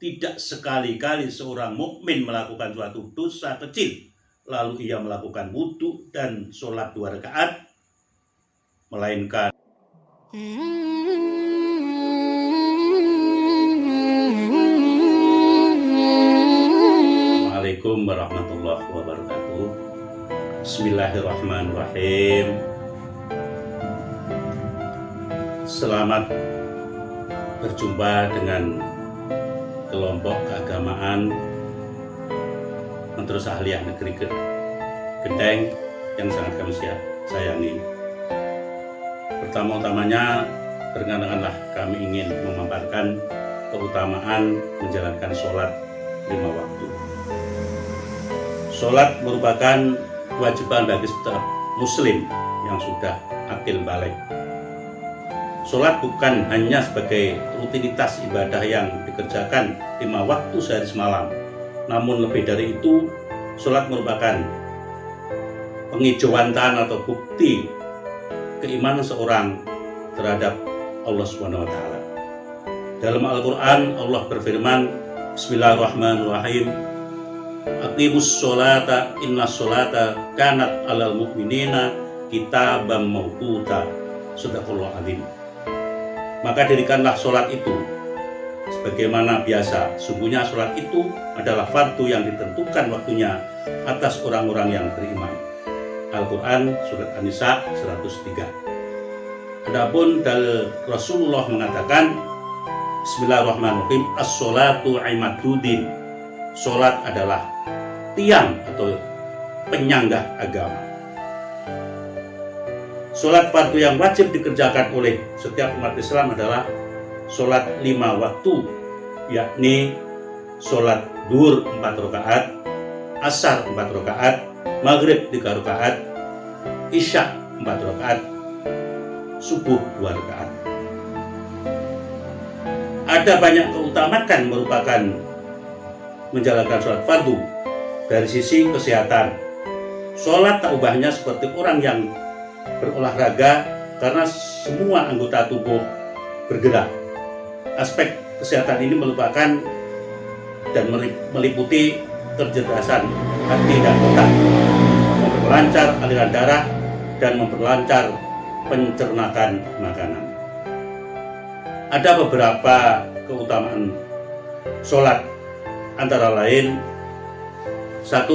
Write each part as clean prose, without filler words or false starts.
tidak sekali-kali seorang mukmin melakukan suatu dosa kecil lalu ia melakukan wudhu dan sholat 2 rakaat, melainkan Assalamualaikum warahmatullahi wabarakatuh. Bismillahirrahmanirrahim. Selamat berjumpa dengan kelompok keagamaan Menterus Ahliyah Negeri Gedeng yang sangat kami sayangi. Pertama-tamanya, perkenankanlah kami ingin memaparkan keutamaan menjalankan sholat 5 waktu. Sholat merupakan kewajiban bagi setiap muslim yang sudah akil balik. Sholat bukan hanya sebagai rutinitas ibadah yang dikerjakan 5 waktu sehari semalam, namun lebih dari itu, sholat merupakan penghijauan atau bukti keimanan seorang terhadap Allah SWT. Dalam Al-Quran, Allah berfirman, Bismillahirrahmanirrahim, Aqimus sholata inna sholata kanat alal mu'minina kitaban mawquta. Sadaqallahu azim. Maka dirikanlah sholat itu sebagaimana biasa. Sungguhnya sholat itu adalah fardu yang ditentukan waktunya atas orang-orang yang beriman. Al-Quran Surat An-Nisa 103. Adapun dalil Rasulullah mengatakan, Bismillahirrahmanirrahim, As-sholatu imaduddin. Sholat adalah tiang atau penyangga agama. Sholat fardu yang wajib dikerjakan oleh setiap umat Islam adalah sholat 5 waktu, yakni sholat duhur 4 rakaat, asar 4 rakaat, maghrib 3 rakaat, isya 4 rakaat, subuh 2 rakaat. Ada banyak keutamaan merupakan menjalankan sholat fardu. Dari sisi kesehatan, sholat tak ubahnya seperti orang yang berolahraga karena semua anggota tubuh bergerak. Aspek kesehatan ini merupakan dan meliputi kecerdasan hati dan otak, memperlancar aliran darah dan memperlancar pencernakan makanan. Ada beberapa keutamaan sholat, antara lain 1.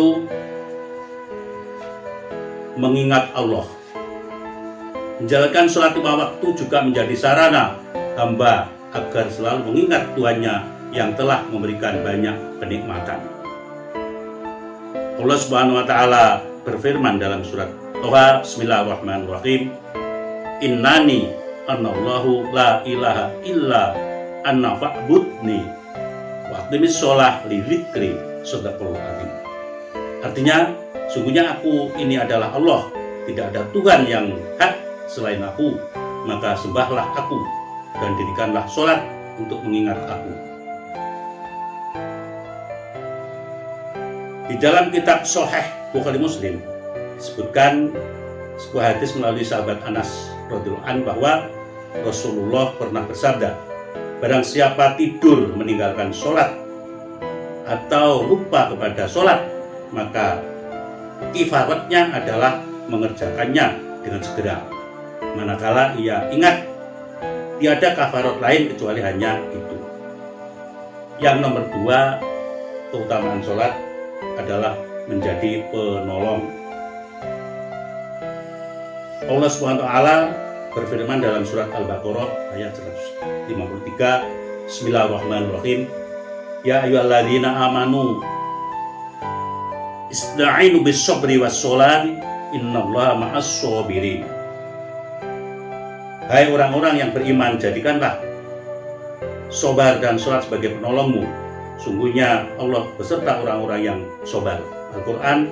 Mengingat Allah. Menjalankan sholat 5 waktu juga menjadi sarana hamba agar selalu mengingat Tuhannya yang telah memberikan banyak kenikmatan. Allah Subhanahu wa Ta'ala berfirman dalam surat Toha, Bismillahirrahmanirrahim, Innani anallahu la ilaha illa anna fa'budni wa aqimis sholah li dzikri. Sadaqallahu azim. Artinya, sungguhnya aku ini adalah Allah, tidak ada Tuhan yang hak selain aku, maka sembahlah aku dan dirikanlah sholat untuk mengingat aku. Di dalam kitab Sahih Bukhari Muslim disebutkan sebuah hadis melalui sahabat Anas radhiyallahu anhu bahwa Rasulullah pernah bersabda, barang siapa tidur meninggalkan sholat atau lupa kepada sholat, maka kifaratnya adalah mengerjakannya dengan segera. Manakala ia ingat, tiada kafarat lain kecuali hanya itu. Yang nomor 2, keutamaan sholat adalah menjadi penolong. Allah SWT berfirman dalam surat Al-Baqarah ayat 153, Bismillahirrahmanirrahim, Ya ayyuhalladzina amanu ista'inu bis-sabri was-sholati innallaha ma'as-shabirin. Hai orang-orang yang beriman, jadikanlah sabar dan sholat sebagai penolongmu. Sungguhnya Allah beserta orang-orang yang sabar. Al-Quran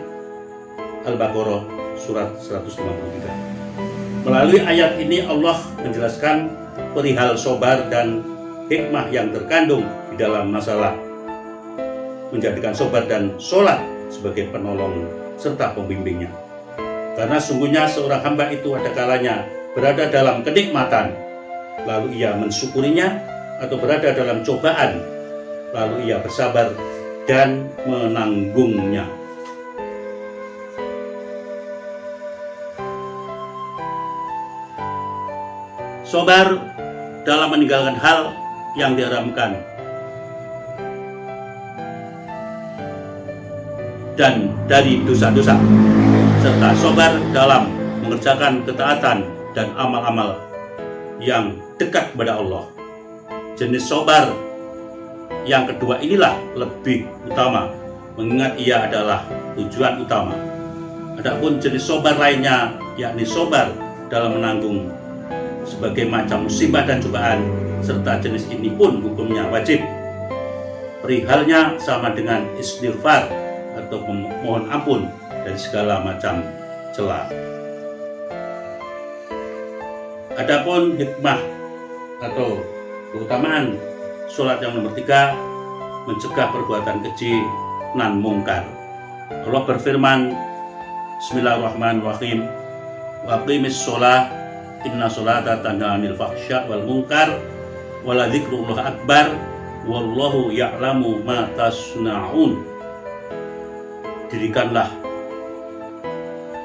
Al-Baqarah surat 153. Melalui ayat ini Allah menjelaskan perihal sabar dan hikmah yang terkandung di dalam masalah menjadikan sabar dan sholat sebagai penolong serta pembimbingnya. Karena sungguhnya seorang hamba itu ada kalanya berada dalam kenikmatan, lalu ia mensyukurinya, atau berada dalam cobaan, lalu ia bersabar dan menanggungnya. Sabar dalam meninggalkan hal yang diharamkan dan dari dosa-dosa, serta sabar dalam mengerjakan ketaatan dan amal-amal yang dekat kepada Allah. Jenis sabar yang kedua inilah lebih utama, mengingat ia adalah tujuan utama. Adapun jenis sabar lainnya, yakni sabar dalam menanggung sebagai macam musibah dan cobaan, serta jenis ini pun hukumnya wajib. Perihalnya sama dengan istighfar atau memohon ampun dari segala macam cela. Adapun hikmah atau keutamaan sholat yang nomor 3, mencegah perbuatan keji nan mungkar. Allah berfirman, Bismillahirrahmanirrahim, wa aqimis sholah inna sholata tanha 'anil fahsya wal munkar wala dzikrullah akbar wallahu ya'lamu ma tasna'un. Dirikanlah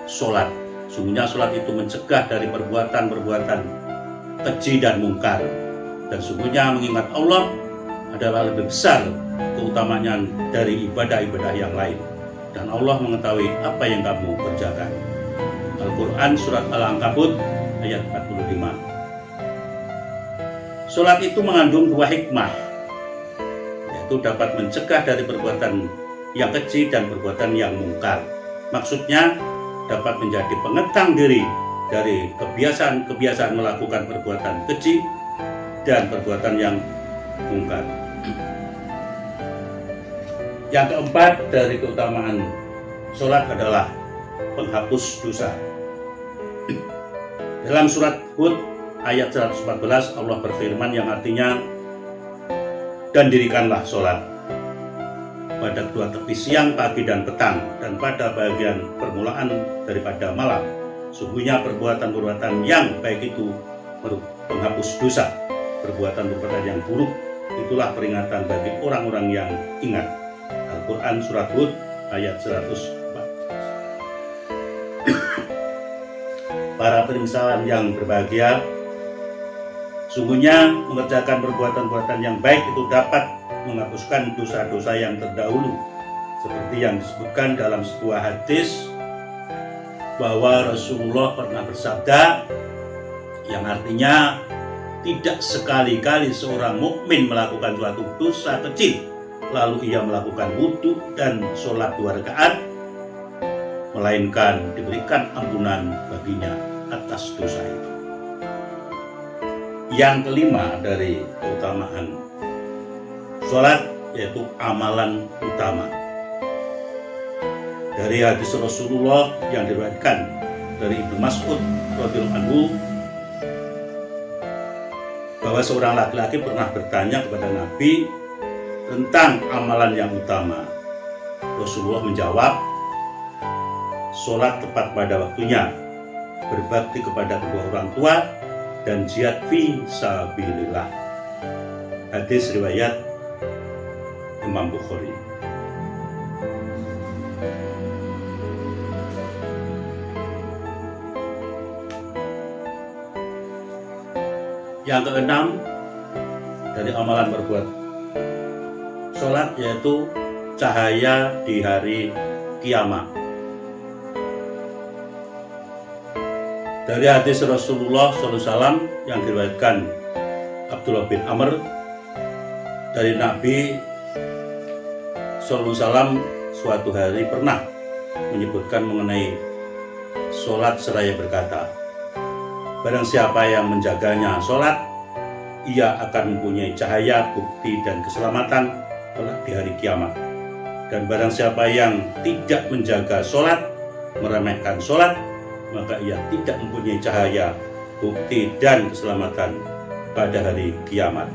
sholat, sungguhnya sholat itu mencegah dari perbuatan-perbuatan keji dan mungkar, dan sungguhnya mengingat Allah adalah lebih besar keutamanya dari ibadah-ibadah yang lain, dan Allah mengetahui apa yang kamu kerjakan. Al-Quran Surat Al-Ankabut ayat 45. Sholat itu mengandung 2 hikmah, yaitu dapat mencegah dari perbuatan yang keji dan perbuatan yang mungkar. Maksudnya dapat menjadi pengetang diri dari kebiasaan-kebiasaan melakukan perbuatan keji dan perbuatan yang mungkar. Yang keempat dari keutamaan sholat adalah penghapus dosa. Dalam surat Hud ayat 114 Allah berfirman yang artinya, dan dirikanlah sholat pada kedua tepi siang, pagi dan petang, dan pada bagian permulaan daripada malam. Sungguhnya perbuatan-perbuatan yang baik itu penghapus dosa. Perbuatan-perbuatan yang buruk itulah peringatan bagi orang-orang yang ingat. Al-Quran Surat Hud ayat 104. Para pemirsa yang berbahagia, sungguhnya mengerjakan perbuatan-perbuatan yang baik itu dapat menghapuskan dosa-dosa yang terdahulu, seperti yang disebutkan dalam sebuah hadis bahwa Rasulullah pernah bersabda, yang artinya tidak sekali-kali seorang mukmin melakukan suatu dosa kecil lalu ia melakukan wudhu dan sholat 2 rakaat, melainkan diberikan ampunan baginya atas dosa itu. Yang kelima dari keutamaan sholat yaitu amalan utama. Dari hadis Rasulullah yang diriwayatkan dari Ibnu Mas'ud radhiyallahu anhu bahwa seorang laki-laki pernah bertanya kepada Nabi tentang amalan yang utama. Rasulullah menjawab, sholat tepat pada waktunya, berbakti kepada kedua orang tua, dan jihad fi sabilillah. Hadis riwayat Imam Bukhari. Yang keenam dari amalan berbuat sholat yaitu cahaya di hari kiamat. Dari hadis Rasulullah SAW yang diriwayatkan Abdullah bin Amr dari Nabi SAW, suatu hari pernah menyebutkan mengenai sholat seraya berkata, barang siapa yang menjaganya sholat, ia akan mempunyai cahaya, bukti dan keselamatan kelak di hari kiamat. Dan barang siapa yang tidak menjaga sholat, meremehkan sholat, maka ia tidak mempunyai cahaya, bukti dan keselamatan pada hari kiamat.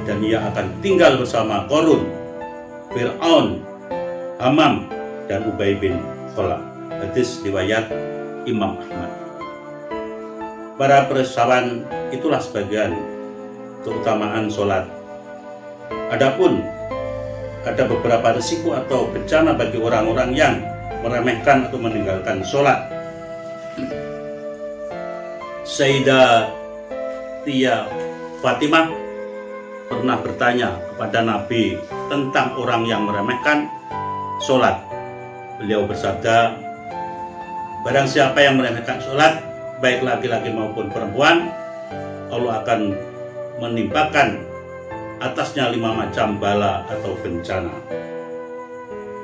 Dan ia akan tinggal bersama Qarun, Fir'aun, Hamam, dan Ubay bin Khalaf. Hadis riwayat Imam Ahmad. Para persawan, itulah sebagian keutamaan sholat. Adapun ada beberapa risiko atau bencana bagi orang-orang yang meremehkan atau meninggalkan sholat. Sayyidah Tia Fatimah pernah bertanya kepada Nabi tentang orang yang meremehkan sholat. Beliau bersabda, barang siapa yang meremehkan sholat, baik laki-laki maupun perempuan, Allah akan menimpakan atasnya 5 macam bala atau bencana.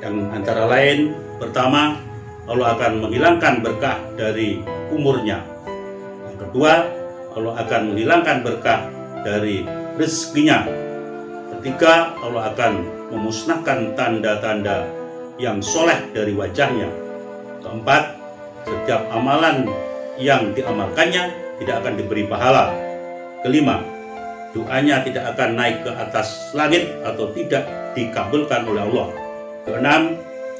Yang antara lain, pertama, Allah akan menghilangkan berkah dari umurnya. Yang kedua, Allah akan menghilangkan berkah dari rezekinya. Ketiga, Allah akan memusnahkan tanda-tanda yang soleh dari wajahnya. Keempat, setiap amalan yang diamalkannya tidak akan diberi pahala. Kelima, doanya tidak akan naik ke atas langit atau tidak dikabulkan oleh Allah. Keenam,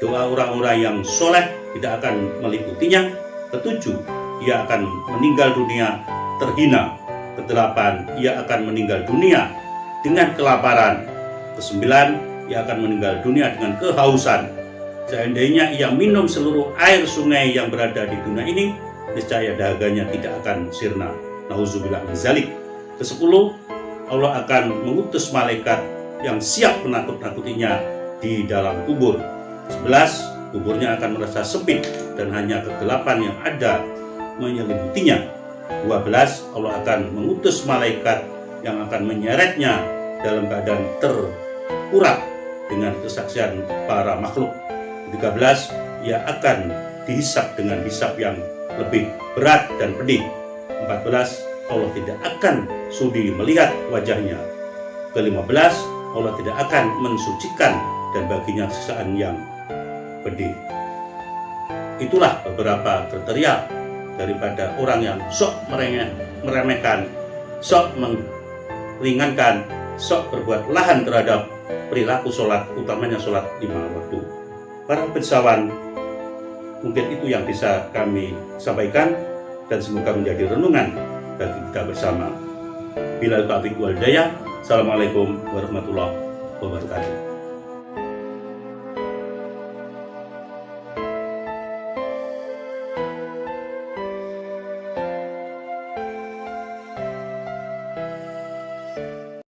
doa orang-orang yang soleh tidak akan meliputinya. Ketujuh, ia akan meninggal dunia terhina. Kedelapan, ia akan meninggal dunia dengan kelaparan. Kesembilan, ia akan meninggal dunia dengan kehausan. Seandainya ia minum seluruh air sungai yang berada di dunia ini, niscaya dahaganya tidak akan sirna. Nauzubillah min zalik. Kesepuluh, Allah akan mengutus malaikat yang siap menakut-nakutinya di dalam kubur. 11, kuburnya akan merasa sempit dan hanya kegelapan yang ada menyelibutinya. 12, Allah akan mengutus malaikat yang akan menyeretnya dalam keadaan terurat dengan kesaksian para makhluk. 13, ia akan dihisap dengan hisap yang lebih berat dan pedih. 14, Allah tidak akan sudi melihat wajahnya. Ke-15, Allah tidak akan mensucikan dan baginya siksaan yang pedih. Itulah beberapa kriteria daripada orang yang sok meremehkan, sok meringankan, sok berbuat lahan terhadap perilaku sholat, utamanya sholat 5 waktu. Para pensawan, mungkin itu yang bisa kami sampaikan dan semoga menjadi renungan bagi kita bersama. Bilal taufiq wal hidayah. Assalamualaikum warahmatullahi wabarakatuh.